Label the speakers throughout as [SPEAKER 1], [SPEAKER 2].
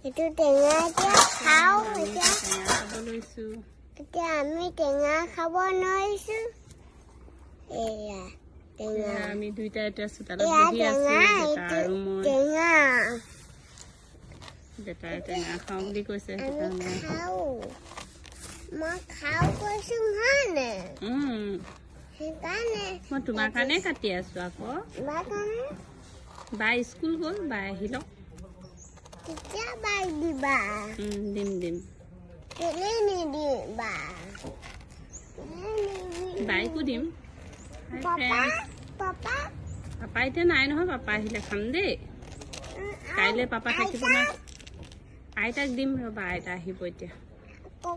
[SPEAKER 1] এইটো টেঙা এতিয়া খাওঁ এতিয়া
[SPEAKER 2] টেঙা খাব লৈছোঁ
[SPEAKER 1] এতিয়া আমি টেঙা খাব নোৱাৰিছোঁ এয়া টেঙা
[SPEAKER 2] আমি দুইটা এতিয়া চোতালত
[SPEAKER 1] এয়া
[SPEAKER 2] বহি আছোঁ
[SPEAKER 1] টেঙা
[SPEAKER 2] বেটা আৰু মই
[SPEAKER 1] টেঙা
[SPEAKER 2] বেটাই টেঙা খাওঁ বুলি কৈছে
[SPEAKER 1] আমি খাওঁ মই খাওঁ কৈছোঁ হয়নে সেইকাৰণে
[SPEAKER 2] মই তোমাৰ কাৰণে কাটি আছোঁ আকৌ
[SPEAKER 1] বাৰ কাৰণে
[SPEAKER 2] বাই স্কুল গ'ল বাই আহিলক
[SPEAKER 1] কেতিয়া বাই দিবা
[SPEAKER 2] দিম দিম
[SPEAKER 1] কেলে নিদিবা
[SPEAKER 2] বাইকো দিম
[SPEAKER 1] পাপা পাপা
[SPEAKER 2] পাপা এতিয়া নাই নহয় পাপা আহিলে খাম দেই কাইলৈ পাপা থাকিব ন আইতাক দিম ৰ'বা আইতা আহিব এতিয়া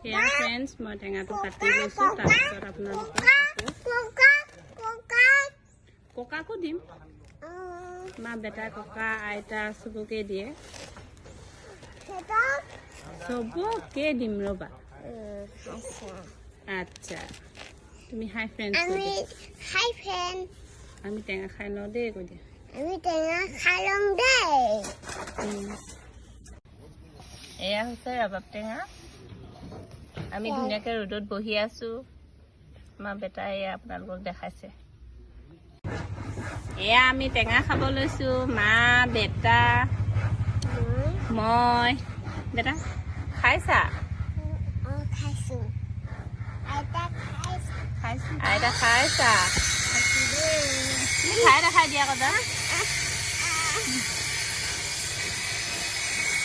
[SPEAKER 2] এয়া ফ্ৰেণ্ডছ মই টেঙাটো কাটি লৈছোঁ তাৰপিছত আপোনালোকক ককাকো দিম মা বেটা ককা আইতা চবকে দিয়ে চবকে দিম ৰ'বা আচ্ছা তুমি হাই ফ্ৰেণ্ডছ
[SPEAKER 1] হাই ফ্ৰেণ্ড
[SPEAKER 2] আমি টেঙা খাই লওঁ দেই কৈ দিয়া
[SPEAKER 1] আমি টেঙা খাই ল'ম দেই
[SPEAKER 2] এয়া হৈছে ৰবাব টেঙা আমি ধুনীয়াকৈ ৰ'দত বহি আছোঁ আমাৰ বেটাই এয়া আপোনালোকক দেখাইছে এয়া আমি টেঙা খাব লৈছোঁ মা বেটা মই বেটা খাইছা
[SPEAKER 1] খাইছোঁ
[SPEAKER 2] আইতা খাইছা খাই দেখাই দিয়া কথা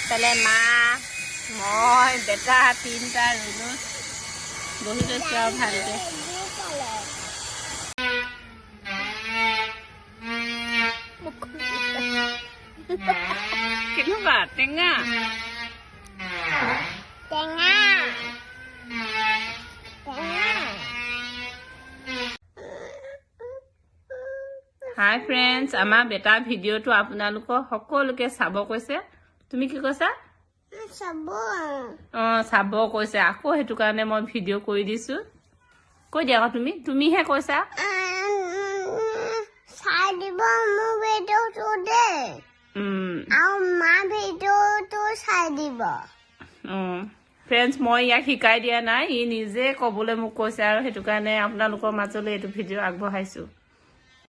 [SPEAKER 2] তাহলে মা মই বেটা তিনিটা ৰ'দত বহি লৈছোঁ আৰু ভালকৈ কেনেকুৱা টেঙা
[SPEAKER 1] টেঙা
[SPEAKER 2] হাই ফ্ৰেণ্ডছ আমাৰ বেটাৰ ভিডিঅ'টো আপোনালোকক সকলোকে চাব কৈছে তুমি কি কৈছা চাব কৈছে আকৌ সেইটো কাৰণে মই ভিডিঅ' কৰি দিছোঁ কৈ দিয়া আকৌ তুমিহে কৈছা
[SPEAKER 1] চাই দিব মোৰ ভিডিঅ'টো দেই আৰু মা ভিডিঅ'টো চাই দিব
[SPEAKER 2] ফ্ৰেণ্ডছ মই ইয়াক শিকাই দিয়া নাই ই নিজে ক'বলৈ মোক কৈছে আৰু সেইটো কাৰণে আপোনালোকৰ মাজলৈ এইটো ভিডিঅ' আগবঢ়াইছোঁ